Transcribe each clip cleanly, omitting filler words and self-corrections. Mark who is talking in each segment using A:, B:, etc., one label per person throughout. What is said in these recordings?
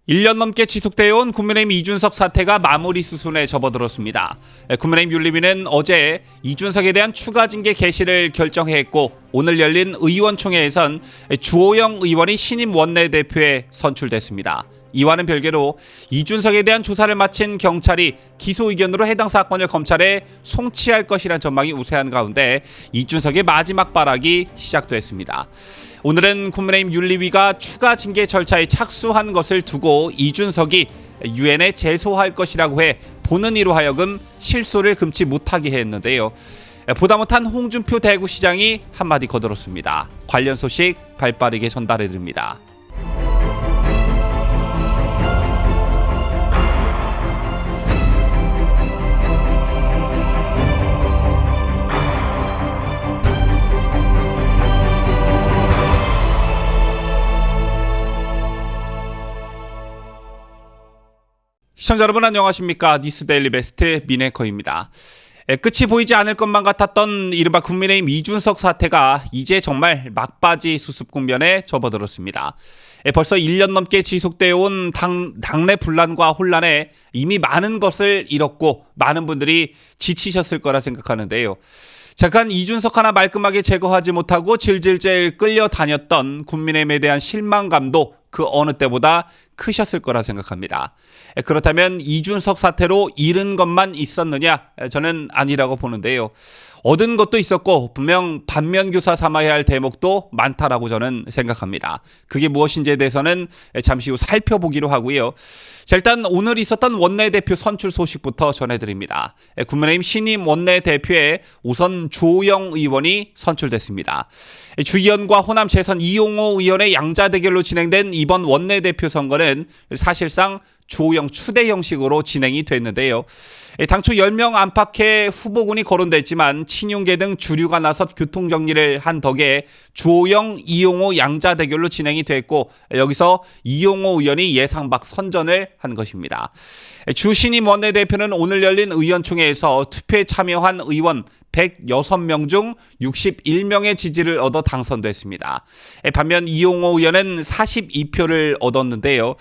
A: 1년 넘게 지속되어 온 국민의힘 이준석 사태가 마무리 수순에 접어들었습니다. 국민의힘 윤리위는 어제 이준석에 대한 추가 징계 개시를 결정했고, 오늘 열린 의원총회에선 주호영 의원이 신임 원내대표에 선출됐습니다. 이와는 별개로 이준석에 대한 조사를 마친 경찰이 기소 의견으로 해당 사건을 검찰에 송치할 것이란 전망이 우세한 가운데 이준석의 마지막 발악이 시작됐습니다. 오늘은 국민의힘 윤리위가 추가 징계 절차에 착수한 것을 두고 이준석이 유엔에 제소할 것이라고 해 보는 이로 하여금 실소를 금치 못하게 했는데요. 보다 못한 홍준표 대구시장이 한마디 거들었습니다. 관련 소식 발빠르게 전달해드립니다. 시청자 여러분 안녕하십니까? 뉴스데일리 베스트 미네커입니다. 끝이 보이지 않을 것만 같았던 이른바 국민의힘 이준석 사태가 이제 정말 막바지 수습 국면에 접어들었습니다. 벌써 1년 넘게 지속되어 온 당내 분란과 혼란에 이미 많은 것을 잃었고 많은 분들이 지치셨을 거라 생각하는데요. 잠깐 이준석 하나 말끔하게 제거하지 못하고 질질질 끌려다녔던 국민의힘에 대한 실망감도 그 어느 때보다 크셨을 거라 생각합니다. 그렇다면 이준석 사태로 잃은 것만 있었느냐? 저는 아니라고 보는데요. 얻은 것도 있었고 분명 반면교사 삼아야 할 대목도 많다라고 저는 생각합니다. 그게 무엇인지에 대해서는 잠시 후 살펴보기로 하고요. 자, 일단 오늘 있었던 원내대표 선출 소식부터 전해드립니다. 국민의힘 신임 원내대표에 우선 주호영 의원이 선출됐습니다. 주의원과 호남 재선 이용호 의원의 양자 대결로 진행된 이번 원내대표 선거는 사실상 주호영 추대 형식으로 진행이 됐는데요. 당초 10명 안팎의 후보군이 거론됐지만 친윤계 등 주류가 나서 교통정리를 한 덕에 주호영, 이용호 양자 대결로 진행이 됐고, 여기서 이용호 의원이 예상 밖 선전을 한 것입니다. 주 신임 원내대표는 오늘 열린 의원총회에서 투표에 참여한 의원 106명 중 61명의 지지를 얻어 당선됐습니다. 반면 이용호 의원은 42표를 얻었는데요.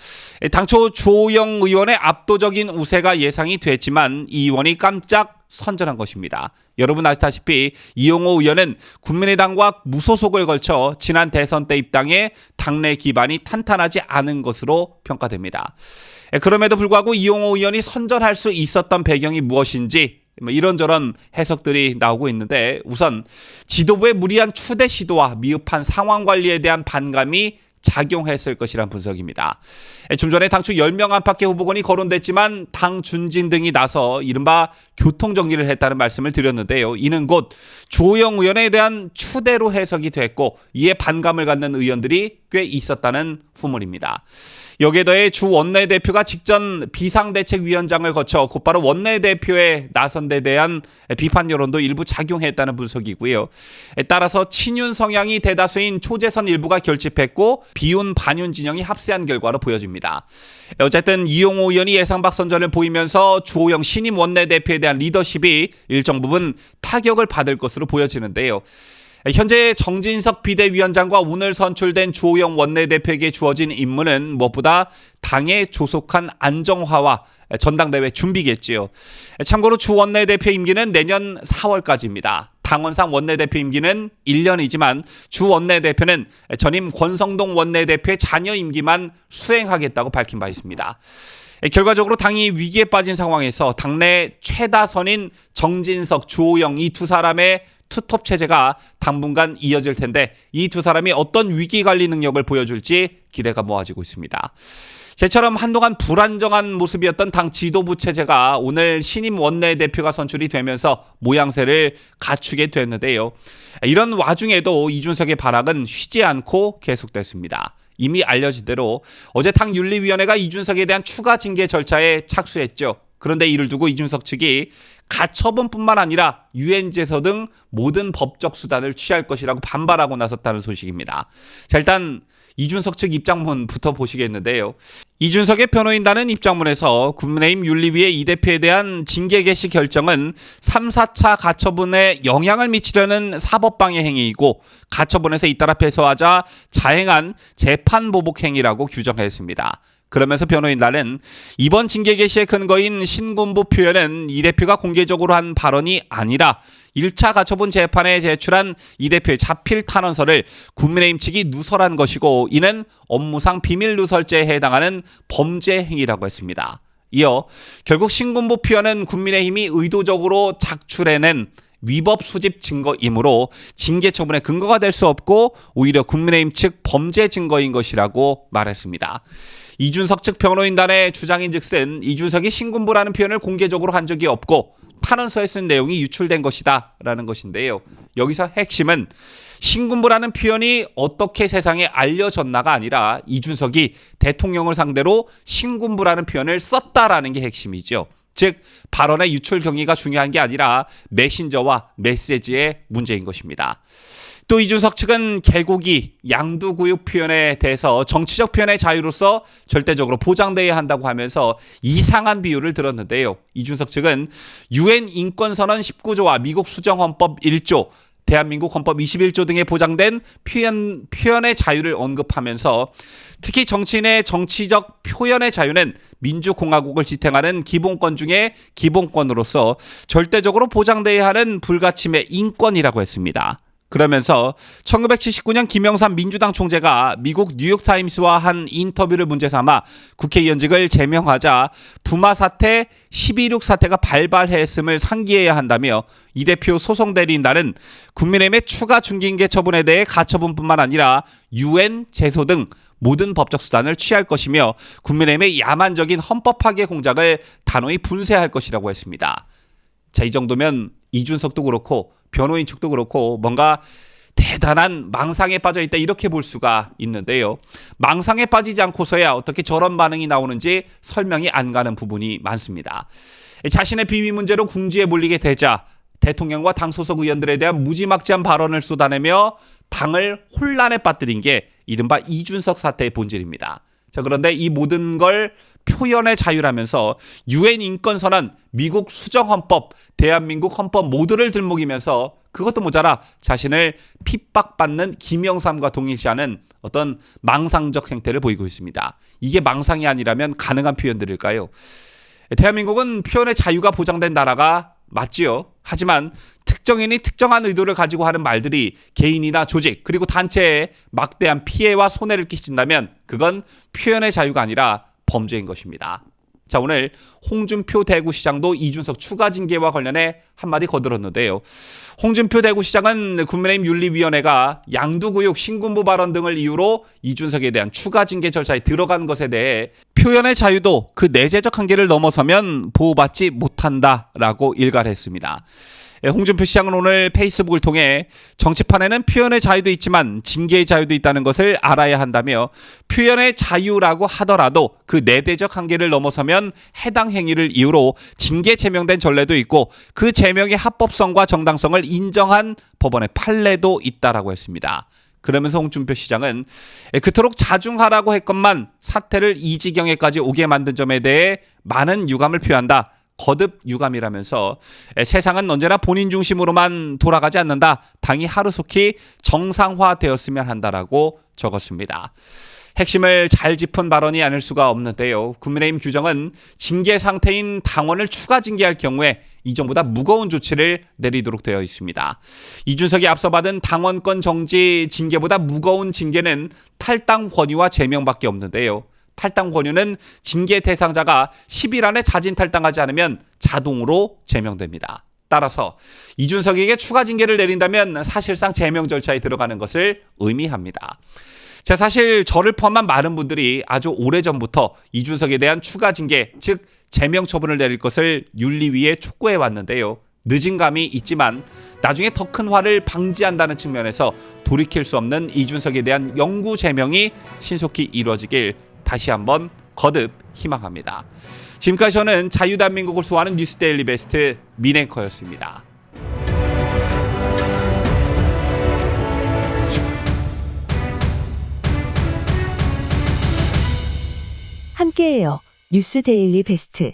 A: 당초 주호영 의원의 압도적인 우세가 예상이 됐지만 이 의원이 깜짝 선전한 것입니다. 여러분 아시다시피 이용호 의원은 국민의당과 무소속을 걸쳐 지난 대선 때 입당해 당내 기반이 탄탄하지 않은 것으로 평가됩니다. 그럼에도 불구하고 이용호 의원이 선전할 수 있었던 배경이 무엇인지 이런저런 해석들이 나오고 있는데, 우선 지도부의 무리한 추대 시도와 미흡한 상황 관리에 대한 반감이 작용했을 것이란 분석입니다. 좀 전에 당초 10명 안팎의 후보군이 거론됐지만 당 준진 등이 나서 이른바 교통정리를 했다는 말씀을 드렸는데요. 이는 곧 주호영 의원에 대한 추대로 해석이 됐고 이에 반감을 갖는 의원들이 꽤 있었다는 후문입니다. 여기에 더해 주 원내대표가 직전 비상대책위원장을 거쳐 곧바로 원내대표에 나선 데 대한 비판 여론도 일부 작용했다는 분석이고요. 따라서 친윤 성향이 대다수인 초재선 일부가 결집했고 비윤 반윤 진영이 합세한 결과로 보여집니다. 어쨌든 이용호 의원이 예상 밖 선전을 보이면서 주호영 신임 원내대표에 대한 리더십이 일정 부분 타격을 받을 것으로 보여지는데요. 현재 정진석 비대위원장과 오늘 선출된 주호영 원내대표에게 주어진 임무는 무엇보다 당의 조속한 안정화와 전당대회 준비겠지요. 참고로 주 원내대표 임기는 내년 4월까지입니다. 당원상 원내대표 임기는 1년이지만 주 원내대표는 전임 권성동 원내대표의 자녀 임기만 수행하겠다고 밝힌 바 있습니다. 결과적으로 당이 위기에 빠진 상황에서 당내 최다선인 정진석, 주호영 이 두 사람의 투톱 체제가 당분간 이어질 텐데 이 두 사람이 어떤 위기관리 능력을 보여줄지 기대가 모아지고 있습니다. 제처럼 한동안 불안정한 모습이었던 당 지도부 체제가 오늘 신임 원내대표가 선출이 되면서 모양새를 갖추게 됐는데요. 이런 와중에도 이준석의 발악은 쉬지 않고 계속됐습니다. 이미 알려진 대로 어제 당 윤리위원회가 이준석에 대한 추가 징계 절차에 착수했죠. 그런데 이를 두고 이준석 측이 가처분뿐만 아니라 유엔 제소 등 모든 법적 수단을 취할 것이라고 반발하고 나섰다는 소식입니다. 자, 일단 이준석 측 입장문부터 보시겠는데요. 이준석의 변호인단은 입장문에서 국민의힘 윤리위의 이 대표에 대한 징계 개시 결정은 3, 4차 가처분에 영향을 미치려는 사법방해 행위이고 가처분에서 잇따라 패소하자 자행한 재판보복 행위라고 규정했습니다. 그러면서 변호인단은 이번 징계 개시의 근거인 신군부 표현은 이 대표가 공개적으로 한 발언이 아니라 1차 가처분 재판에 제출한 이 대표의 자필 탄원서를 국민의힘 측이 누설한 것이고 이는 업무상 비밀 누설죄에 해당하는 범죄 행위라고 했습니다. 이어 결국 신군부 표현은 국민의힘이 의도적으로 작출해낸 위법 수집 증거이므로 징계 처분의 근거가 될 수 없고 오히려 국민의힘 측 범죄 증거인 것이라고 말했습니다. 이준석 측 변호인단의 주장인즉슨 이준석이 신군부라는 표현을 공개적으로 한 적이 없고 탄원서에 쓴 내용이 유출된 것이다 라는 것인데요. 여기서 핵심은 신군부라는 표현이 어떻게 세상에 알려졌나가 아니라 이준석이 대통령을 상대로 신군부라는 표현을 썼다라는 게 핵심이죠. 즉 발언의 유출 경위가 중요한 게 아니라 메신저와 메시지의 문제인 것입니다. 또 이준석 측은 개고기, 양두구육 표현에 대해서 정치적 표현의 자유로서 절대적으로 보장돼야 한다고 하면서 이상한 비유를 들었는데요. 이준석 측은 UN 인권선언 19조와 미국 수정헌법 1조, 대한민국 헌법 21조 등에 보장된 표현의 자유를 언급하면서 특히 정치인의 정치적 표현의 자유는 민주공화국을 지탱하는 기본권 중에 기본권으로서 절대적으로 보장돼야 하는 불가침의 인권이라고 했습니다. 그러면서 1979년 김영삼 민주당 총재가 미국 뉴욕타임스와 한 인터뷰를 문제 삼아 국회의원직을 제명하자 부마 사태, 12.6 사태가 발발했음을 상기해야 한다며 이 대표 소송 대리인단은 국민의힘의 추가 중징계 처분에 대해 가처분뿐만 아니라 UN 제소 등 모든 법적 수단을 취할 것이며 국민의힘의 야만적인 헌법 파괴 공작을 단호히 분쇄할 것이라고 했습니다. 자, 이 정도면 이준석도 그렇고 변호인 측도 그렇고 뭔가 대단한 망상에 빠져 있다 이렇게 볼 수가 있는데요. 망상에 빠지지 않고서야 어떻게 저런 반응이 나오는지 설명이 안 가는 부분이 많습니다. 자신의 비위 문제로 궁지에 몰리게 되자 대통령과 당 소속 의원들에 대한 무지막지한 발언을 쏟아내며 당을 혼란에 빠뜨린 게 이른바 이준석 사태의 본질입니다. 자, 그런데 이 모든 걸 표현의 자유라면서 UN 인권선언, 미국 수정헌법, 대한민국 헌법 모두를 들먹이면서 그것도 모자라 자신을 핍박받는 김영삼과 동일시하는 어떤 망상적 행태를 보이고 있습니다. 이게 망상이 아니라면 가능한 표현들일까요? 대한민국은 표현의 자유가 보장된 나라가 맞지요. 하지만 특정인이 특정한 의도를 가지고 하는 말들이 개인이나 조직 그리고 단체에 막대한 피해와 손해를 끼친다면 그건 표현의 자유가 아니라 범죄인 것입니다. 자, 오늘 홍준표 대구시장도 이준석 추가 징계와 관련해 한마디 거들었는데요. 홍준표 대구시장은 국민의힘 윤리위원회가 양두구육, 신군부 발언 등을 이유로 이준석에 대한 추가 징계 절차에 들어간 것에 대해 표현의 자유도 그 내재적 한계를 넘어서면 보호받지 못한다라고 일갈했습니다. 홍준표 시장은 오늘 페이스북을 통해 정치판에는 표현의 자유도 있지만 징계의 자유도 있다는 것을 알아야 한다며 표현의 자유라고 하더라도 그 내대적 한계를 넘어서면 해당 행위를 이유로 징계 제명된 전례도 있고 그 제명의 합법성과 정당성을 인정한 법원의 판례도 있다라고 했습니다. 그러면서 홍준표 시장은 그토록 자중하라고 했건만 사태를 이 지경에까지 오게 만든 점에 대해 많은 유감을 표한다. 거듭 유감이라면서 세상은 언제나 본인 중심으로만 돌아가지 않는다. 당이 하루속히 정상화되었으면 한다라고 적었습니다. 핵심을 잘 짚은 발언이 아닐 수가 없는데요. 국민의힘 규정은 징계 상태인 당원을 추가 징계할 경우에 이전보다 무거운 조치를 내리도록 되어 있습니다. 이준석이 앞서 받은 당원권 정지 징계보다 무거운 징계는 탈당 권유와 제명밖에 없는데요. 탈당 권유는 징계 대상자가 10일 안에 자진 탈당하지 않으면 자동으로 제명됩니다. 따라서 이준석에게 추가 징계를 내린다면 사실상 제명 절차에 들어가는 것을 의미합니다. 자, 사실 저를 포함한 많은 분들이 아주 오래전부터 이준석에 대한 추가 징계, 즉 제명 처분을 내릴 것을 윤리위에 촉구해 왔는데요. 늦은 감이 있지만 나중에 더 큰 화를 방지한다는 측면에서 돌이킬 수 없는 이준석에 대한 영구 제명이 신속히 이루어지길 다시 한번 거듭 희망합니다. 지금까지 저는 자유대한민국을 수호하는 뉴스데일리 베스트 민앵커였습니다.
B: 함께해요. 뉴스데일리 베스트.